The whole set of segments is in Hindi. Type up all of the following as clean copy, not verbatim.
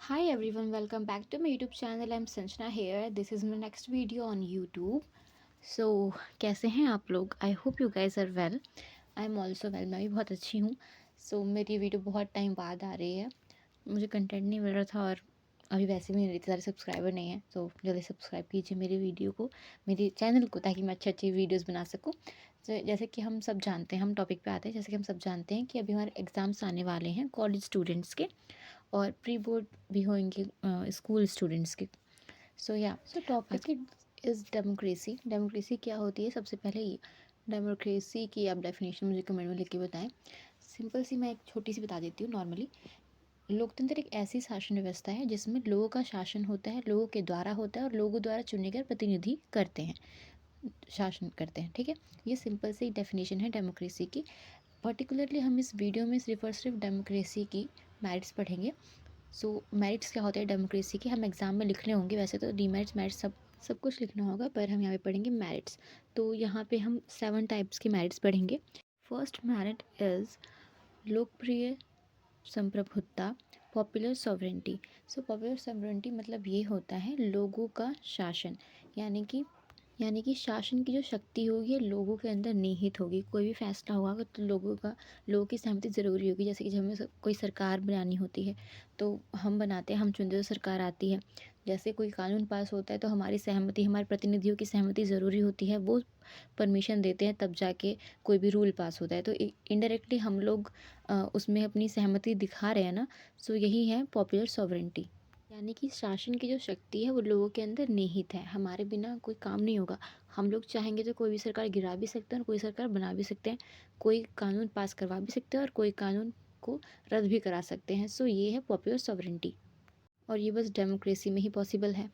Hi everyone, welcome back to my YouTube channel. I'm Sanjana here. This is my next video on YouTube. So कैसे हैं आप लोग? I hope you guys are well. I'm also well. मैं भी बहुत अच्छी हूँ. So मेरी वीडियो बहुत टाइम बाद आ रही है. मुझे कंटेंट नहीं मिल रहा था और अभी वैसे भी मेरे इतने सारे सब्सक्राइबर नहीं हैं. तो जल्दी सब्सक्राइब कीजिए मेरी वीडियो को, मेरे चैनल को, ताकि मैं अच्छी अच्छी वीडियोस बना सकूँ. तो जैसे कि हम सब जानते हैं, हम टॉपिक पे आते हैं. जैसे कि हम सब जानते हैं कि अभी हमारे एग्ज़ाम्स आने वाले हैं कॉलेज स्टूडेंट्स के, और प्री बोर्ड भी होंगे स्कूल स्टूडेंट्स के. सो टॉपिक इज़ डेमोक्रेसी. डेमोक्रेसी क्या होती है? सबसे पहले ये डेमोक्रेसी की आप डेफिनेशन मुझे कमेंट में लिख के बताएं. सिंपल सी मैं एक छोटी सी बता देती हूँ. नॉर्मली लोकतंत्र एक ऐसी शासन व्यवस्था है जिसमें लोगों का शासन होता है, लोगों के द्वारा होता है, और लोगों द्वारा चुने गए प्रतिनिधि करते हैं, शासन करते हैं. ठीक है, ये सिंपल सी डेफिनेशन है डेमोक्रेसी की. पर्टिकुलरली हम इस वीडियो में सिर्फ और सिर्फ डेमोक्रेसी की मेरिट्स पढ़ेंगे. सो मेरिट्स क्या होते हैं डेमोक्रेसी के, हम एग्ज़ाम में लिखने होंगे. वैसे तो डीमेरिट्स मेरिट्स सब सब कुछ लिखना होगा, पर हम यहाँ पे पढ़ेंगे मेरिट्स. तो यहाँ पे हम 7 टाइप्स के मेरिट्स पढ़ेंगे. फर्स्ट मेरिट इज़ लोकप्रिय संप्रभुता, popular sovereignty. So popular sovereignty मतलब ये होता है लोगों का शासन. यानी कि शासन की जो शक्ति होगी ये लोगों के अंदर निहित होगी. कोई भी फैसला होगा तो लोगों की सहमति ज़रूरी होगी. जैसे कि जब हमें कोई सरकार बनानी होती है तो हम बनाते हैं, हम चुनते, तो सरकार आती है. जैसे कोई कानून पास होता है तो हमारी सहमति, हमारे प्रतिनिधियों की सहमति ज़रूरी होती है. वो परमिशन देते हैं तब जाके कोई भी रूल पास होता है. तो इनडायरेक्टली हम लोग उसमें अपनी सहमति दिखा रहे हैं ना. सो यही है पॉपुलर सॉवरेंटी. यानी कि शासन की जो शक्ति है वो लोगों के अंदर निहित है. हमारे बिना कोई काम नहीं होगा. हम लोग चाहेंगे तो कोई भी सरकार गिरा भी सकते हैं और कोई सरकार बना भी सकते हैं. कोई कानून पास करवा भी सकते हैं और कोई कानून को रद्द भी करा सकते हैं. सो ये है पॉपुलर सॉवरेंटी, और ये बस डेमोक्रेसी में ही पॉसिबल है.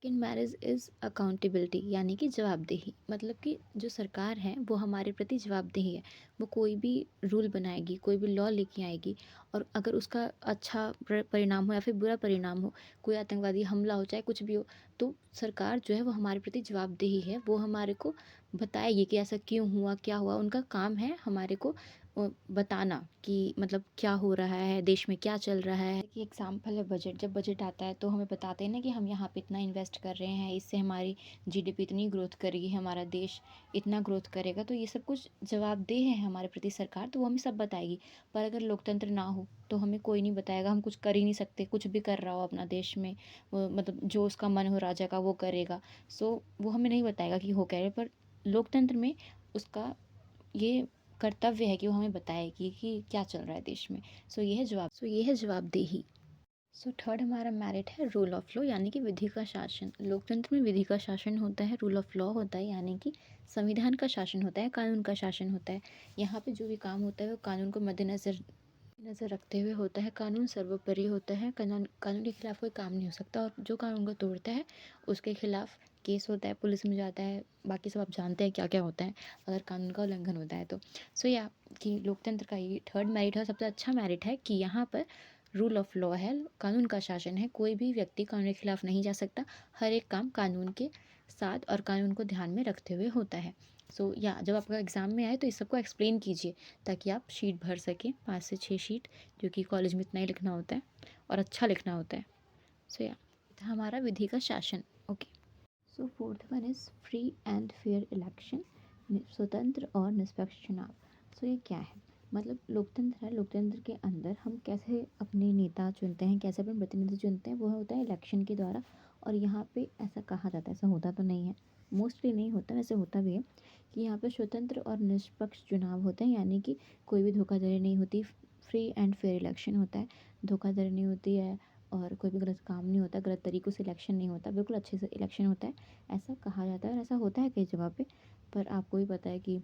सेकेंड मैरिज इज़ अकाउंटेबिलिटी, यानी कि जवाबदेही. मतलब कि जो सरकार है वो हमारे प्रति जवाबदेही है. वो कोई भी रूल बनाएगी, कोई भी लॉ लेके आएगी, और अगर उसका अच्छा परिणाम हो या फिर बुरा परिणाम हो, कोई आतंकवादी हमला हो, चाहे कुछ भी हो, तो सरकार जो है वो हमारे प्रति जवाबदेही है. वो हमारे को बताएगी कि ऐसा क्यों हुआ, क्या हुआ. उनका काम है हमारे को बताना कि मतलब क्या हो रहा है, देश में क्या चल रहा है. कि एग्जाम्पल है बजट. जब बजट आता है तो हमें बताते हैं ना कि हम यहाँ पे इतना इन्वेस्ट कर रहे हैं, इससे हमारी जीडीपी इतनी ग्रोथ करेगी, हमारा देश इतना ग्रोथ करेगा. तो ये सब कुछ जवाबदेह है हमारे प्रति सरकार, तो वो हमें सब बताएगी. पर अगर लोकतंत्र ना हो तो हमें कोई नहीं बताएगा. हम कुछ कर ही नहीं सकते. कुछ भी कर रहा हो अपना देश में, वो मतलब जो उसका मन हो राजा का वो करेगा. सो वो हमें नहीं बताएगा कि हो क्या रहा है. पर लोकतंत्र में उसका ये कर्तव्य है कि वो हमें बताएगी कि क्या चल रहा है देश में. सो ये है जवाबदेही. सो थर्ड हमारा मेरिट है रूल ऑफ लॉ, यानी कि विधि का शासन. लोकतंत्र में विधि का शासन होता है, रूल ऑफ लॉ होता है, यानी कि संविधान का शासन होता है, कानून का शासन होता है. यहाँ पे जो भी काम होता है वो कानून को मद्देनज़र नज़र रखते हुए होता है. कानून सर्वोपरि होता है. कानून के खिलाफ कोई काम नहीं हो सकता, और जो कानून को तोड़ता है उसके खिलाफ केस होता है, पुलिस में जाता है. बाकी सब आप जानते हैं क्या क्या होता है अगर कानून का उल्लंघन होता है तो. सो या कि लोकतंत्र का ये थर्ड मेरिट है, सबसे अच्छा मेरिट है कि यहाँ पर रूल ऑफ लॉ है, कानून का शासन है. कोई भी व्यक्ति कानून के खिलाफ नहीं जा सकता. हर एक काम कानून के साथ और कानून को ध्यान में रखते हुए होता है. सो या जब आपका एग्ज़ाम में आए तो इस सबको एक्सप्लेन कीजिए, ताकि आप शीट भर सकें, 5 से 6 शीट, क्योंकि कॉलेज में इतना ही लिखना होता है और अच्छा लिखना होता है. सो या था हमारा विधि का शासन. Okay. So fourth one is free and fair election, स्वतंत्र और निष्पक्ष चुनाव. सो ये क्या है? मतलब लोकतंत्र है. लोकतंत्र के अंदर हम कैसे अपने नेता चुनते हैं, कैसे अपने प्रतिनिधि चुनते हैं, वो होता है इलेक्शन के द्वारा. और यहाँ पे ऐसा कहा जाता है, ऐसा होता तो नहीं है, मोस्टली नहीं होता, वैसे होता भी है, कि यहाँ पे स्वतंत्र और निष्पक्ष चुनाव होते हैं. यानी कि कोई भी धोखाधड़ी नहीं होती. फ्री एंड फेयर इलेक्शन होता है, धोखाधड़ी नहीं होती है, और कोई भी गलत काम नहीं होता, गलत तरीक़ों से इलेक्शन नहीं होता, बिल्कुल अच्छे से इलेक्शन होता है. ऐसा कहा जाता है और ऐसा होता है कई जगह पे. पर आपको भी पता है कि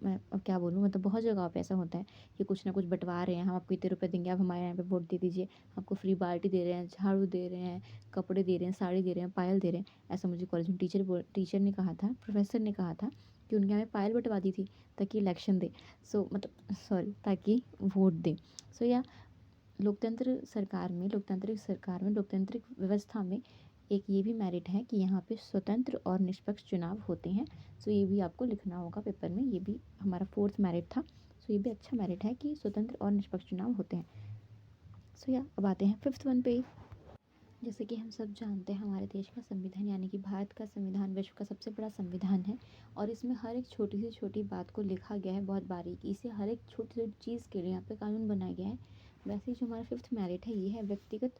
मैं अब क्या बोलूँ, मतलब बहुत जगह पे ऐसा होता है कि कुछ ना कुछ बँटवा रहे हैं. हम आपको इतने रुपए देंगे, आप हमारे यहाँ पे वोट दे दीजिए. आपको फ्री बाल्टी दे रहे हैं, झाड़ू दे रहे हैं, कपड़े दे रहे हैं, साड़ी दे रहे हैं, पायल दे रहे हैं. ऐसा मुझे कॉलेज में टीचर ने कहा था, प्रोफ़ेसर ने कहा था कि उनके यहाँ पे पायल बँटवा दी थी ताकि इलेक्शन दे. सो मतलब सॉरी, ताकि वोट दें. सो या लोकतांत्रिक व्यवस्था में एक ये भी मेरिट है कि यहाँ पे स्वतंत्र और निष्पक्ष चुनाव होते हैं. सो ये भी आपको लिखना होगा पेपर में. ये भी हमारा फोर्थ मेरिट था. सो ये भी अच्छा मेरिट है कि स्वतंत्र और निष्पक्ष चुनाव होते हैं. सो या अब आते हैं फिफ्थ वन पे. जैसे कि हम सब जानते हैं हमारे देश का संविधान यानी कि भारत का संविधान विश्व का सबसे बड़ा संविधान है और इसमें हर एक छोटी से छोटी बात को लिखा गया है बहुत बारीकी से। हर एक छोटी छोटी चीज़ के लिए यहाँ पे कानून बनाया गया है। वैसे ही जो हमारा फिफ्थ मेरिट है ये है व्यक्तिगत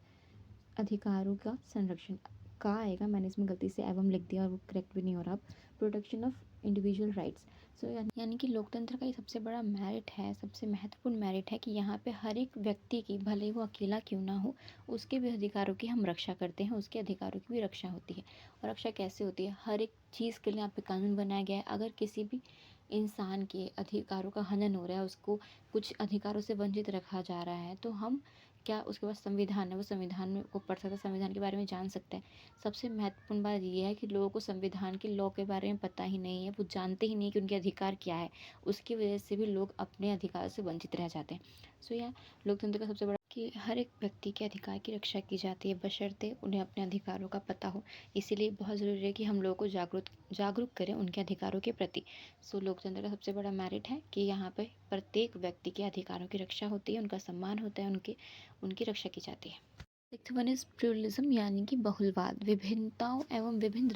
अधिकारों का संरक्षण। का आएगा, मैंने इसमें गलती से एवं लिख दिया और वो करेक्ट भी नहीं हो रहा। Protection of individual rights. So यानी कि लोकतंत्र का ये सबसे बड़ा मेरिट है, सबसे महत्वपूर्ण मेरिट है कि यहाँ पे हर एक व्यक्ति की, भले ही वो अकेला क्यों ना हो, उसके भी अधिकारों की हम रक्षा करते हैं, उसके अधिकारों की भी रक्षा होती है। और रक्षा कैसे होती है? हर एक चीज़ के लिए यहाँ पे कानून बनाया गया है। अगर किसी भी इंसान के अधिकारों का हनन हो रहा है, उसको कुछ अधिकारों से वंचित रखा जा रहा है, तो हम क्या, उसके पास संविधान है, वो संविधान में को पढ़ सकता है, संविधान के बारे में जान सकता है। सबसे महत्वपूर्ण बात ये है कि लोगों को संविधान के लॉ के बारे में पता ही नहीं है, वो जानते ही नहीं कि उनके अधिकार क्या है। उसकी वजह से भी लोग अपने अधिकार से वंचित रह जाते हैं। सो यह लोकतंत्र का सबसे बड़ा कि हर एक व्यक्ति के अधिकार की रक्षा की जाती है बशर्ते उन्हें अपने अधिकारों का पता हो। इसीलिए बहुत ज़रूरी है कि हम लोगों को जागरूक करें उनके अधिकारों के प्रति। सो लोकतंत्र का सबसे बड़ा मेरिट है कि यहाँ पे प्रत्येक व्यक्ति के अधिकारों की रक्षा होती है, उनका सम्मान होता है, उनकी रक्षा की जाती है। सिक्स्थ वन इज़ प्लुरलिज्म यानी कि बहुलवाद। विभिन्नताओं एवं विभिन्न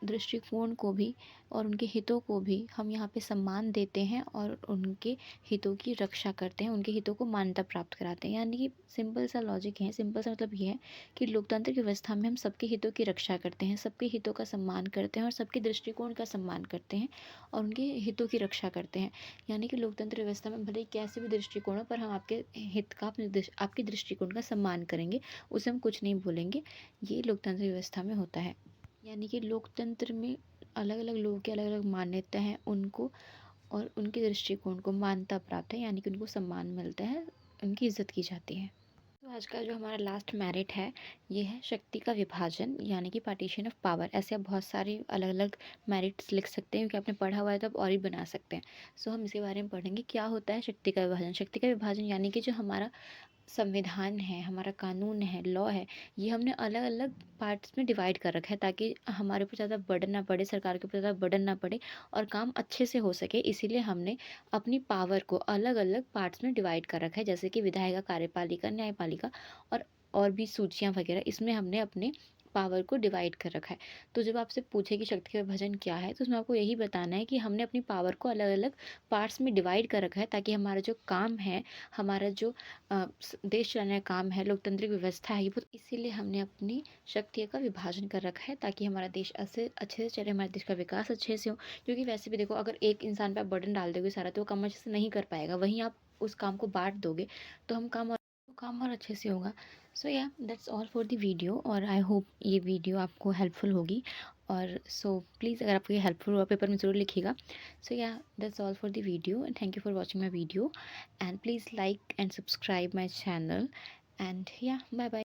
दृष्टिकोण को भी और उनके हितों को भी हम यहाँ पे सम्मान देते हैं और उनके हितों की रक्षा करते हैं, उनके हितों को मान्यता प्राप्त कराते हैं। यानी कि सिंपल सा लॉजिक है, सिंपल सा मतलब ये है कि लोकतंत्र की व्यवस्था में हम सबके हितों की रक्षा करते हैं, सबके हितों का सम्मान करते हैं और सबके दृष्टिकोण का सम्मान करते हैं और उनके हितों की रक्षा करते हैं। यानी कि लोकतंत्र व्यवस्था में भले ही कैसे भी दृष्टिकोण हो, पर हम आपके हित का, आपके दृष्टिकोण का सम्मान करेंगे, उसे हम कुछ नहीं बोलेंगे। ये लोकतंत्र व्यवस्था में होता है। यानी कि लोकतंत्र में अलग अलग लोगों की अलग अलग मान्यता है, उनको और उनके दृष्टिकोण को मान्यता प्राप्त है, यानी कि उनको सम्मान मिलता है, उनकी इज्जत की जाती है। तो आज का जो हमारा लास्ट मेरिट है ये है शक्ति का विभाजन यानी कि पार्टीशन ऑफ पावर। ऐसे आप बहुत सारे अलग अलग मेरिट्स लिख सकते हैं, क्योंकि आपने पढ़ा हुआ है तो आप और भी बना सकते हैं। सो हम इसके बारे में पढ़ेंगे क्या होता है शक्ति का विभाजन। शक्ति का विभाजन यानी कि जो हमारा संविधान है, हमारा कानून है, लॉ है, ये हमने अलग अलग पार्ट्स में डिवाइड कर रखा है ताकि हमारे ऊपर ज़्यादा बर्डन ना पड़े, सरकार के ऊपर ज़्यादा बर्डन ना पड़े और काम अच्छे से हो सके। इसीलिए हमने अपनी पावर को अलग अलग पार्ट्स में डिवाइड कर रखा है, जैसे कि विधायिका, कार्यपालिका, न्यायपालिका और भी सूचियाँ वगैरह, इसमें हमने अपने पावर को डिवाइड कर रखा है। तो जब आपसे पूछे कि शक्ति का विभाजन क्या है, तो उसमें आपको यही बताना है कि हमने अपनी पावर को अलग अलग पार्ट्स में डिवाइड कर रखा है ताकि हमारा जो काम है, हमारा जो देश चलाने का काम है, लोकतांत्रिक व्यवस्था है, वो इसीलिए हमने अपनी शक्तियों का विभाजन कर रखा है ताकि हमारा देश अच्छे से चले, हमारे देश का विकास अच्छे से हो। क्योंकि वैसे भी देखो, अगर एक इंसान पे आप बर्डन डाल दोगे सारा, तो वो काम अच्छे से नहीं कर पाएगा। वहीं आप उस काम को बांट दोगे तो काम और अच्छे से होगा। सो या that's all for the video और आई होप ये वीडियो आपको हेल्पफुल होगी। और सो प्लीज़ अगर आपको ये हेल्पफुल हुआ पेपर में ज़रूर लिखिएगा। सो या that's all for the video and thank you for watching my video and please like and subscribe my channel and yeah, bye bye.